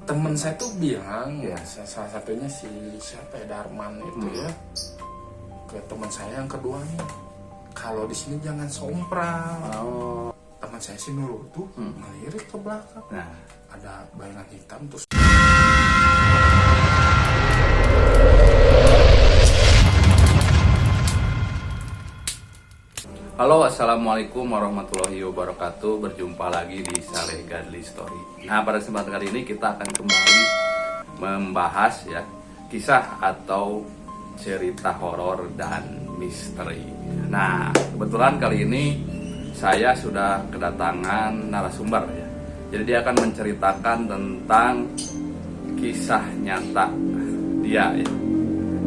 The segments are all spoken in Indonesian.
temen saya tuh bilang ya, salah satunya si siapa ya, Darman itu ya, ke teman saya yang kedua nih, kalau di sini jangan sompral. Teman saya sih nurut tuh, ngelirik ke belakang, ada bayangan hitam terus. Halo, assalamualaikum warahmatullahi wabarakatuh. Berjumpa lagi di Saleh Gadli Story. Nah, pada kesempatan kali ini kita akan kembali membahas ya kisah atau cerita horor dan misteri. Nah, kebetulan kali ini saya sudah kedatangan narasumber ya. Jadi dia akan menceritakan tentang kisah nyata dia ya.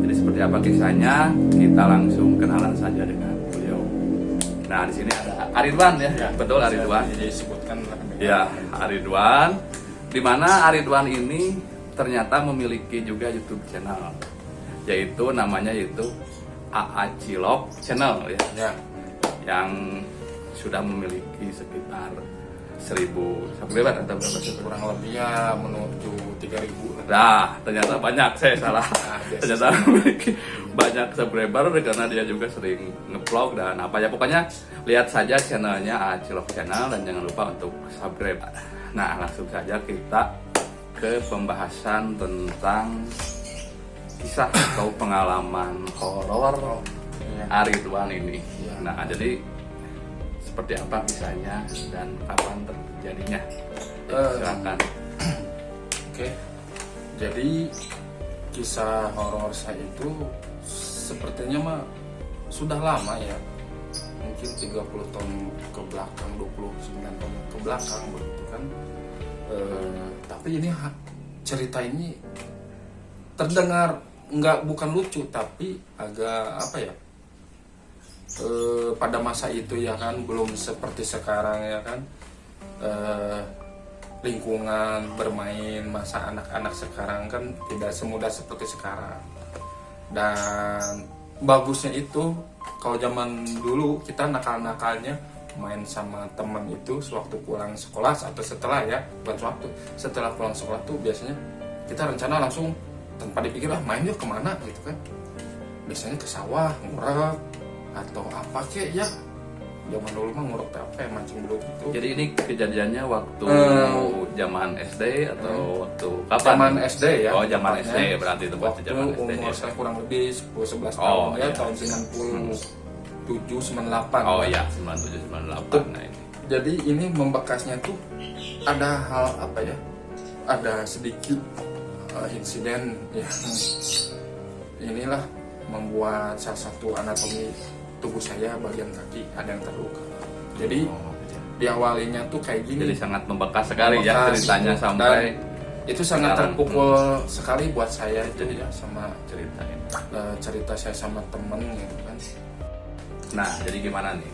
Jadi seperti apa kisahnya? Kita langsung kenalan saja dengan beliau. Nah, di sini ada Aridwan ya, betul Aridwan. Disebutkan Ya, Aridwan. Di mana Aridwan ini ternyata memiliki juga YouTube channel, yaitu namanya AA Cilok Channel ya, yang sudah memiliki sekitar 1000 subscriber atau berapa sih? kurang lebih ya menuju 3000 lah. Nah, ternyata banyak, saya salah. Ternyata memiliki banyak subscriber karena dia juga sering nge-vlog dan apa ya, pokoknya lihat saja channelnya AA Cilok Channel dan jangan lupa untuk subscribe. Nah, langsung saja kita ke pembahasan tentang kisah atau pengalaman horor Aridwan ini. Nah, jadi seperti apa kisahnya dan kapan terjadinya? Silakan. Oke. Jadi kisah horor saya itu sepertinya mah sudah lama ya. Mungkin 30 tahun ke belakang, 29 tahun ke belakang begitu kan. Tapi ini cerita ini terdengar bukan lucu tapi agak apa ya? Pada masa itu ya kan belum seperti sekarang ya kan, lingkungan bermain masa anak-anak sekarang kan tidak semudah seperti sekarang. Dan bagusnya itu kalau zaman dulu kita nakal-nakalnya main sama teman itu sewaktu pulang sekolah atau setelah ya, bukan sewaktu, setelah pulang sekolah tuh biasanya kita rencana langsung tanpa dipikir main yuk kemana gitu kan, biasanya ke sawah ngurek atau apa kek ya, zaman dulu mah nguruk apa ya, mancing belut gitu. Jadi ini kejadiannya waktu zaman SD atau waktu kapan? Zaman SD ya. Oh, zaman SD berarti itu waktu zaman SD. Umur saya kurang lebih 10-11 tahun ya, tahun 97 98. Oh iya, 97 98. Nah ini. Jadi ini membekasnya tuh ada hal apa ya? Ada sedikit insiden yang inilah membuat salah satu anatomi tubuh saya bagian kaki ada yang terluka. Jadi diawalinya tuh kayak gini. Jadi sangat membekas sekali ya ceritanya sampai itu sangat terpukul sekali buat saya itu ya sama cerita ini. Cerita saya sama temen gitu kan. Nah, jadi gimana nih?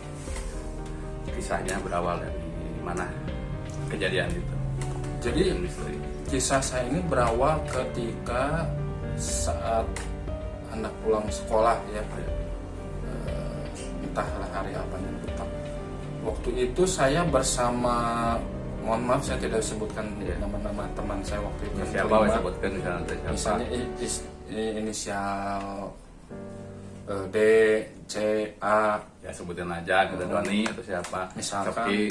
Kisahnya berawal dari mana kejadian itu? Jadi kisah saya ini berawal ketika saat anak pulang sekolah ya. Entahlah hari apa yang tepat. Waktu itu saya bersama, mohon maaf saya tidak sebutkan nama-nama teman saya waktu itu. Siapa yang sebutkan misalnya inisial D, C, A. Ya sebutin aja, kita Doni atau siapa. Misalkan Coki,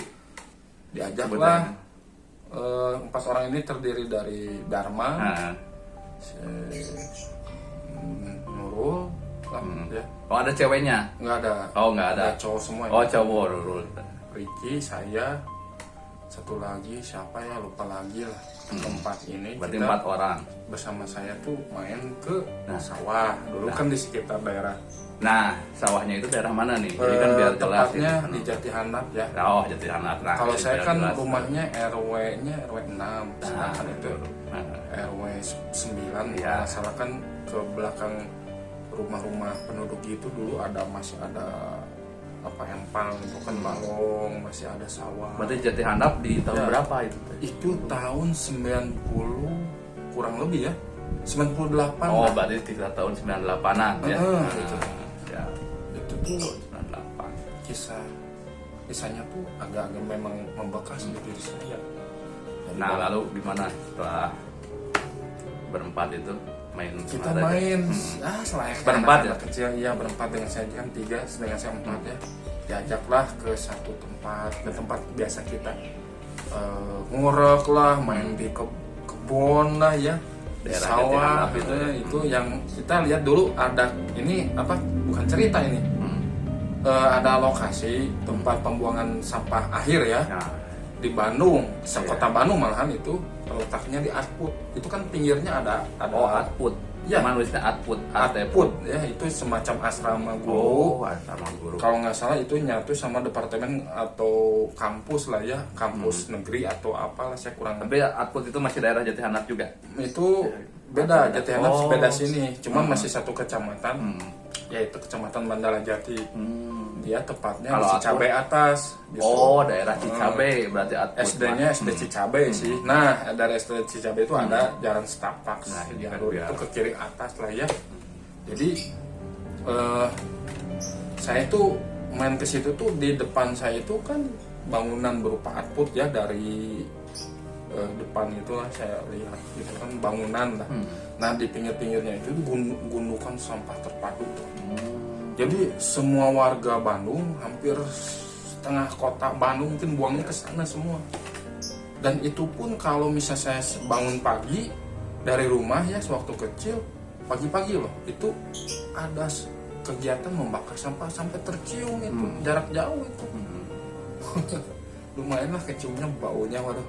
diajaklah 4 orang ini terdiri dari Dharma, Nurul, ya. Oh ada ceweknya? Nggak ada. Oh nggak ada. Cowok semua. Oh cowok Nurul. Ricky, saya, satu lagi siapa ya lupa lagi lah. Keempat ini. Berarti kita 4 orang. Bersama saya tuh main ke sawah. Dulu kan di sekitar daerah. Nah sawahnya itu daerah mana nih? Jadi kan biar jelas. Tepatnya di Jatihanap ya. Oh Jatihanap. Nah, kalau saya kan jelas. rumahnya RW-nya RW 6. Sedangkan itu RW 9 ya. Salah kan ke belakang rumah-rumah penduduk itu dulu masih ada apa empang itu kan balong, masih ada sawah. Berarti Jatihanap di tahun berapa itu? Itu tahun 90 kurang lebih ya. 98. Oh, berarti sekitar tahun 98-an ya. Itu. Ya. Itu tuh 98. Kisahnya tuh agak-agak memang membekas di diri saya. Nah, lalu gimana setelah berempat itu main Kita kemana aja? main selayaknya Berempat anak-anak kecil, iya berempat, dengan saya kan 3, dengan saya 4 ya. Diajaklah ke satu tempat, ke tempat biasa kita ngorek lah, main di kebun lah ya, di Daerah sawah Jatihandap gitu ya. Itu yang kita lihat dulu ada ini apa, bukan cerita ini. Ada lokasi tempat pembuangan sampah akhir ya Nah, di Bandung, sekota Iya. Bandung malahan itu letaknya di Atput. Itu kan pinggirnya ada oh Atput. Ya. Cuman nulisnya Atput. Atput ya, itu semacam asrama guru. Oh, asrama guru. Kalau nggak salah itu nyatu sama departemen atau kampus lah ya, kampus negeri atau apalah, saya kurang. Tapi Atput itu masih daerah Jatihandap juga. Itu beda, Jatihandap Oh. beda sini, cuman masih satu kecamatan, yaitu kecamatan Mandala Jati. Dia tepatnya Kalau di Cicabe atas. Gitu. Oh, daerah Cicabe berarti Atput. SD-nya SD Cicabe sih. Nah, dari SD Cicabe itu ada jalan setapak. Nah, ini kan jalur biar- itu ke kiri atas lah ya. Jadi saya tuh main ke situ tuh, di depan saya itu kan bangunan berupa Atput ya, dari depan itulah saya lihat gitu kan bangunan lah. Nah, di pinggir-pinggirnya itu gundukan sampah terpadu. Jadi semua warga Bandung, hampir setengah kota Bandung mungkin buangnya ke sana semua. Dan itu pun kalau misalnya saya bangun pagi dari rumah ya, sewaktu kecil, pagi-pagi loh, itu ada kegiatan membakar sampah sampai tercium itu, jarak jauh itu. Lumayan lah keciumnya, baunya, waduh.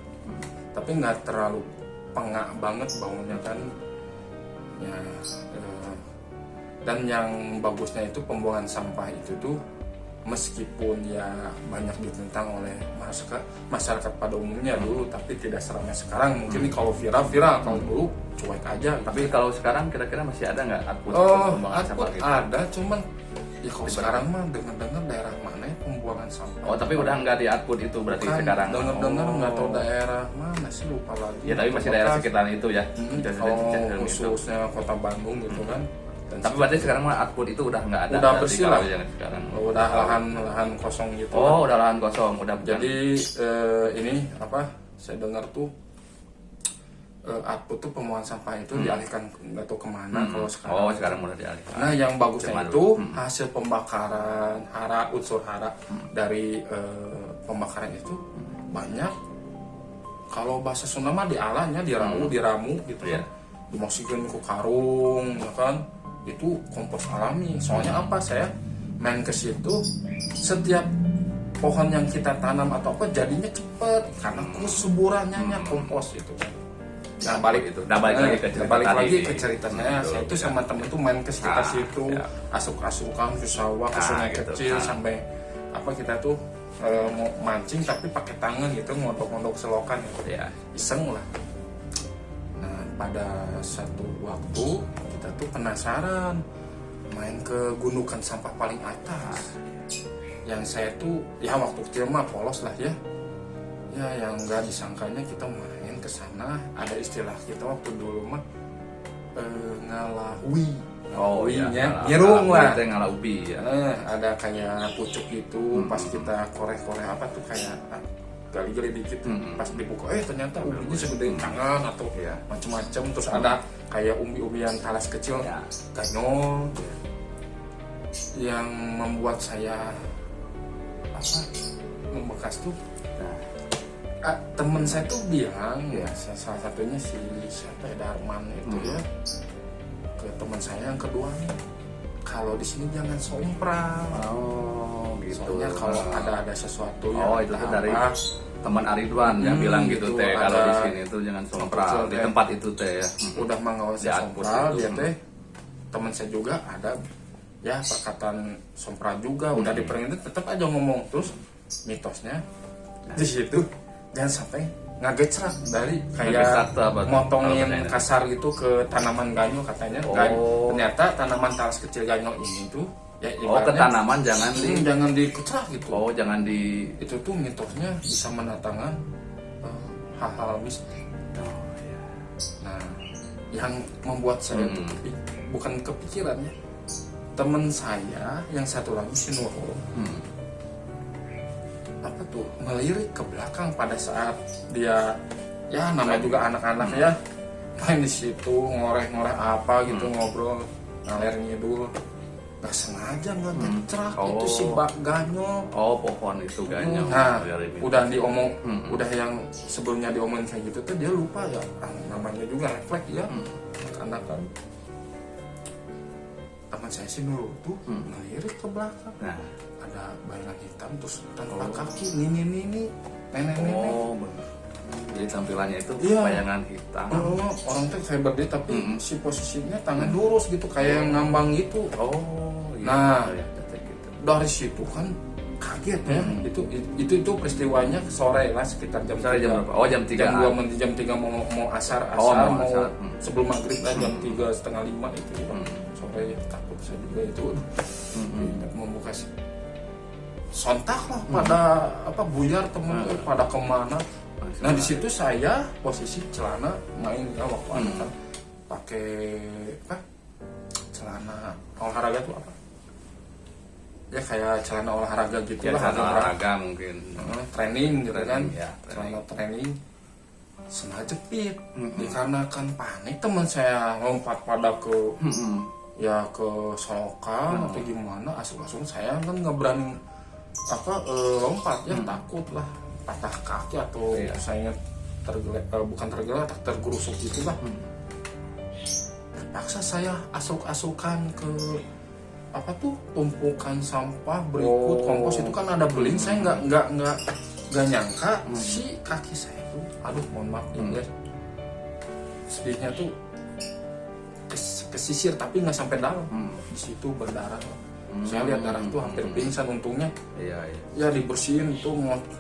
Tapi nggak terlalu pengak banget baunya kan. Ya, dan yang bagusnya itu pembuangan sampah itu tuh, meskipun ya banyak ditentang oleh masyarakat pada umumnya dulu, tapi tidak seramai sekarang. Mungkin kalau viral, kalau dulu cuek aja. Tapi kalau sekarang kira-kira masih ada nggak Atput pembuangan Atput sampah gitu? ada, cuman ya kalau sekarang mah dengar-dengar daerah mana ya pembuangan sampah. Oh, tapi udah nggak di Atput itu berarti sekarang. Dengar-dengar nggak tahu Oh. daerah mana sih, lupa lagi. Ya, tapi masih daerah sekitaran itu ya. Kalau Itu. khususnya kota Bandung gitu kan. Dan Tapi berarti sekarang mah Atput itu udah nggak ada. Udah berarti bersih kalau lah. yang sekarang. udah lahan kosong gitu. Oh, udah lahan kosong, udah bukan. Jadi ini apa? Saya dengar tuh Atput tuh pembuangan sampah itu dialihkan nggak tahu kemana kalau sekarang. Oh, sekarang udah dialihkan. Nah, yang bagusnya Zaman itu dulu. hasil pembakaran unsur hara dari pembakaran itu banyak. Kalau bahasa Sunda mah dialahnya, diramu gitu Iya. kan. Dimasukin ke karung, ya kan. Itu kompos alami. Soalnya apa? Saya main ke situ, setiap pohon yang kita tanam atau apa jadinya cepet karena kesuburannya kompos itu kan. Nah, balik lagi ke cerita balik tadi. lagi ke cerita saya. Betul, Saya itu ya. sama temen tuh main ke sekitar situ, ya. asuk-asukan ke sawah, ke sungai gitu. kecil, sampai apa kita tuh mau mancing tapi pakai tangan gitu, ngodok-ngodok selokan gitu. Ya. Iseng lah. Nah, pada satu waktu kita tuh penasaran main ke gundukan sampah paling atas. Yang saya tuh ya waktu kecil mah polos lah ya. Ya, yang nggak disangkanya kita main ke sana, ada istilah kita waktu dulu mah ngalawi. Oh iya, nyerung lah. Ngalah ubi ya. Ada kayak pucuk gitu, pas kita korek-korek apa tuh kayak gali-gali dikit, pas dibuka ternyata ubinya segede tangan atau Iya. macem-macem. Terus ada kayak umbi-umbian talas kecil, Ya. ganyol, yang membuat saya apa membekas tuh. Temen saya tuh bilang ya, salah satunya si siapa ya, Darman itu ya, ke teman saya yang kedua nih, kalau di sini jangan sompral. Oh gitu. Soalnya kalau ada sesuatu Oh, yang itu tuh entah dari apa, teman Aridwan yang bilang gitu gitu, teh, kalau ada di sini tuh jangan sompral kecil, di teh. tempat itu teh ya. udah mengawasi Di Atput sompral itu. dia teh. Teman saya juga ada ya perkataan sompral juga, udah diperingatin tetap aja ngomong. Terus mitosnya di situ jangan sampai ngagecrak dari Ngagecrak kayak tuh apa tuh? motongin Kalau kasar gitu ke tanaman ganyo katanya. Oh. Ternyata tanaman talas kecil ganyo ini tuh ya Oh, ke ibaratnya, tanaman jangan di. jangan dikecrak gitu. Oh, jangan di. Itu tuh mitosnya bisa mendatangkan hal-hal mistis. Nah, yang membuat saya tuh bukan kepikirannya, temen saya yang satu lagi si Nurul apa tuh melirik ke belakang pada saat dia ya namanya juga anak-anak ya main di situ ngoreh-ngoreh apa gitu, ngobrol ngalir ngidul, nggak sengaja nggak ngecrak itu si Bak Ganyo. Oh, pohon itu Ganyo. Nah, Dari itu. udah diomong, udah yang sebelumnya diomongin kayak gitu tuh dia lupa ya, namanya juga refleks ya, karena kan teman saya sih dulu tuh ngelirik ke belakang, Nah, ada bayangan hitam terus tanpa kaki, nenek nenek. oh, benar. Jadi tampilannya itu Iya. bayangan hitam. Orang tuh kayak berdiri tapi si posisinya tangan lurus gitu, kayak yang ngambang gitu. Oh, iya. Nah. Ya, gitu. Dari situ kan kaget ya. Itu peristiwanya sore lah, sekitar jam Sore jam 3. berapa? Oh, jam 3. Jam 3 mau asar Oh, mau mau asar. sebelum maghrib lah, jam 3 setengah 5 itu. Sore takut saya juga itu. Ingat membuka sontak lah pada buyar temen pada kemana. Nah di situ saya posisi celana main ya waktu anak kan pakai celana olahraga tuh apa? Ya kayak celana olahraga gitu Ya, lah, celana olahraga mungkin. training gitu kan, Ya, celana training sengaja jepit dikarenakan panik teman saya lompat pada ke ya ke solokan atau gimana, asal-asal saya kan nggak berani lompat ya, takut lah patah kaki atau saya bukan tergeletak, tergerusuk gitu lah. Terpaksa saya asuk-asukan ke tumpukan sampah berikut kompos itu kan ada beling. Saya nggak nyangka si kaki saya tuh, aduh mohon maaf ya guys, sedihnya tuh kesisir tapi nggak sampai dalam, di situ berdarah. Saya lihat darah tuh hampir pingsan, untungnya ya dibersihin tuh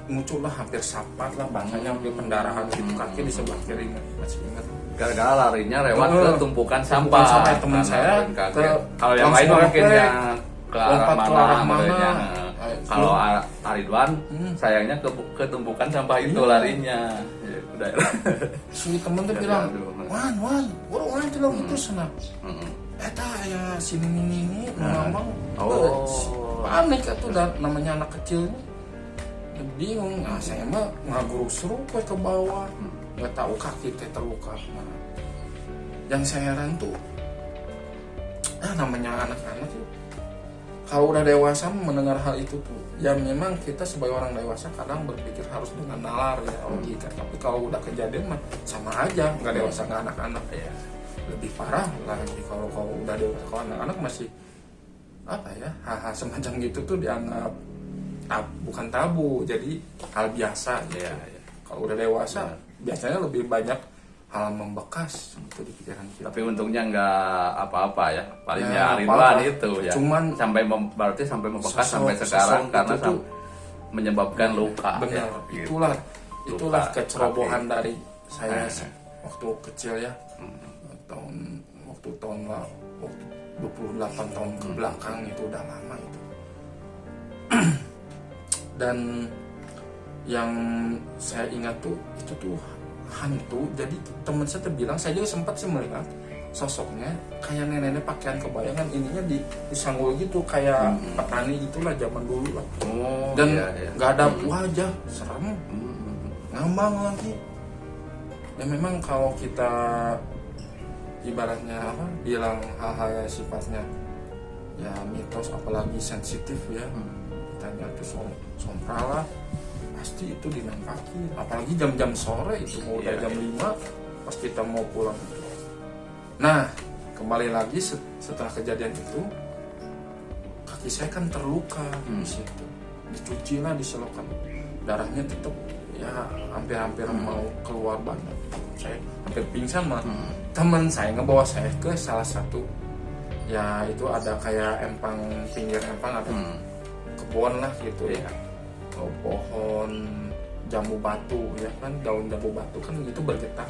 muncul lah hampir sapat lah, bahasanya hampir pendarahan gitu, kaki di sebelah kiri masih ingat. Gara-gara larinya lewat ke tumpukan sampah. Teman saya kalau yang lain mungkin yang ke arah mana. Kalau Aridwan sayangnya ke tumpukan sampah itu larinya. Ya, udah. Si temen tuh bilang, Wan, orang bilang gitu sana. Eta ya sini ini ngomong, panik atuh, namanya anak kecil bingung. Nah saya mah ngagurus ke bawah, nggak tahu kaki teh terluka. Nah, yang saya heran tuh, namanya anak-anak tuh, kalau udah dewasa mendengar hal itu tuh, ya memang kita sebagai orang dewasa kadang berpikir harus dengan nalar ya, logika. Tapi kalau udah kejadian mah sama aja, nggak dewasa nggak anak-anak ya. Lebih parah lagi kalau udah dewasa. Kalau anak-anak masih hal-hal semacam gitu tuh dianggap bukan tabu, jadi hal biasa gitu. Kalau udah dewasa biasanya lebih banyak hal membekas gitu di pikiran kita. Tapi untungnya nggak apa-apa ya, palingnya Ya, Aridwan itu ya. Cuman berarti sampai membekas sampai sekarang karena tuh menyebabkan luka. Benar, ya, gitu. itulah Luka kecerobohan dari saya waktu kecil ya. Waktu 28 tahun ke belakang itu udah lama itu. Dan yang saya ingat tuh itu tuh hantu. Jadi teman saya bilang, saya juga sempat sih melihat sosoknya kayak nenek-nenek pakaian kebayangan, ininya disanggul gitu kayak petani gitulah zaman dulu lah. Dan nggak ada wajah, serem, ngambang lagi. Ya memang kalau kita ibaratnya bilang hal-hal yang sifatnya ya mitos, apalagi sensitif ya, tanya itu sompral lah, pasti itu dinampakin. Apalagi jam-jam sore itu, mau udah jam 5 pas kita mau pulang. Nah kembali lagi setelah kejadian itu, kaki saya kan terluka di situ, dicuci lah, diselokan, darahnya tetap ya hampir mau keluar banget. Saya hampir pingsan mah. Teman saya ngebawa saya ke salah satu ya itu ada kayak pinggir empang ada kebun lah gitu ya, pohon jambu batu ya kan, daun jambu batu kan itu bergetar,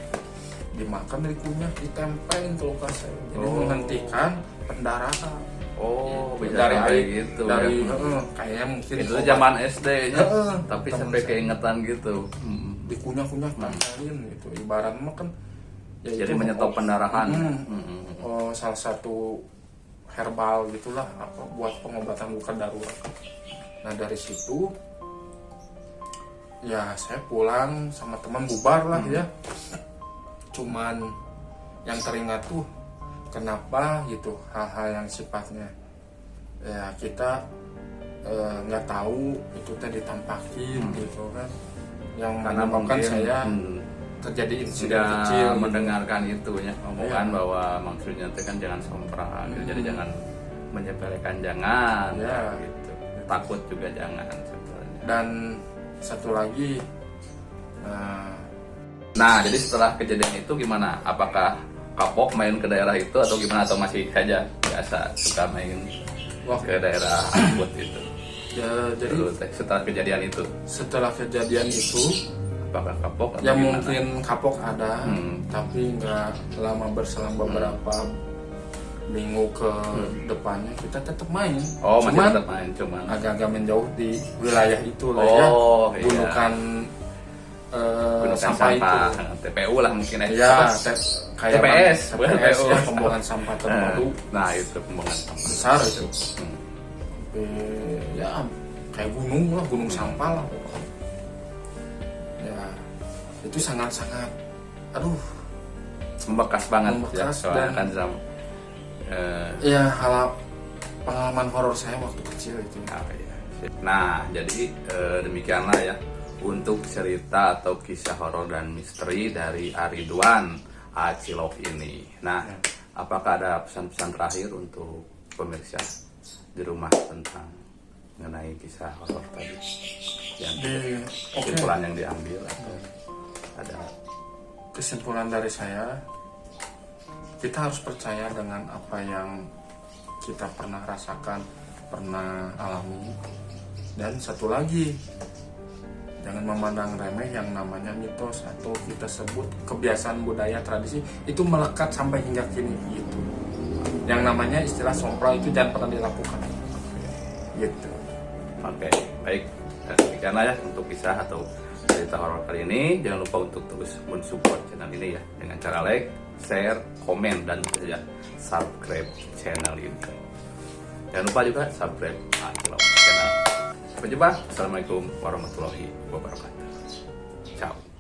dimakan, dikunyah, ditempelin ke luka saya, jadi menghentikan pendarahan. Bisa dari kayak air gitu dari ya. kayak mungkin Itu zaman SD nya, tapi sampai saya keingetan gitu. dikunyah-kunyah tempelin gitu, ibarat mah kan ya Jadi itu menyetop pendarahan. salah satu herbal gitulah buat pengobatan luka darurat. Nah dari situ ya saya pulang sama teman, bubar lah ya. Cuman yang teringat tuh kenapa gitu hal-hal yang sifatnya ya kita nggak tahu itu tadi ditampakin gitu kan, yang Karena menyebabkan mungkin saya terjadi insiden sudah kecil gitu. mendengarkan itu ya, omongan Iya. bahwa maksudnya itu kan jangan sompral gitu. Jadi jangan menyepelekan, jangan Iya. gitu. Takut juga jangan sebenarnya. Dan satu lagi Nah, jadi setelah kejadian itu gimana? Apakah kapok main ke daerah itu atau gimana, atau masih saja biasa suka main ke daerah Ambut itu? ya jadi Dulu teh, setelah kejadian itu, setelah kejadian itu apakah kapok atau ya gimana? mungkin kapok ada, tapi nggak lama berselang beberapa minggu ke depannya kita tetap main. Oh, masih Cuman tetap main, cuman agak-agak menjauh di wilayah itu lah ya. Oh, iya. Gundukan Gundukan sampah itu. TPU lah mungkin Ya, Apa? kayak TPS, bukan TPS TPU. ya, pembuangan sampah terpadu Nah, itu pembuangan sampah besar itu. Hmm. Ya kayak gunung lah, gunung sampah lah. Ya itu sangat-sangat, aduh, Membekas banget ya, Membekas soalnya dan- kan sama ya hal pengalaman horor saya waktu kecil itu. Nah, jadi demikianlah ya untuk cerita atau kisah horor dan misteri dari Aridwan Acilov ini. Nah, apakah ada pesan-pesan terakhir untuk pemirsa di rumah tentang mengenai kisah horor tadi? Yang Oke. kesimpulan yang diambil atau ada? Kesimpulan dari saya, kita harus percaya dengan apa yang kita pernah rasakan, pernah alami. Dan satu lagi, jangan memandang remeh yang namanya mitos atau kita sebut kebiasaan budaya tradisi itu melekat sampai hingga kini gitu. Yang namanya istilah sompral itu jangan pernah dilakukan gitu. Oke, baik. Demikianlah ya untuk kisah atau cerita horor kali ini. Jangan lupa untuk terus mensupport channel ini ya dengan cara like, share, komen, dan tentu saja subscribe channel ini. Jangan lupa juga subscribe channel. Sampai jumpa. Assalamualaikum warahmatullahi wabarakatuh.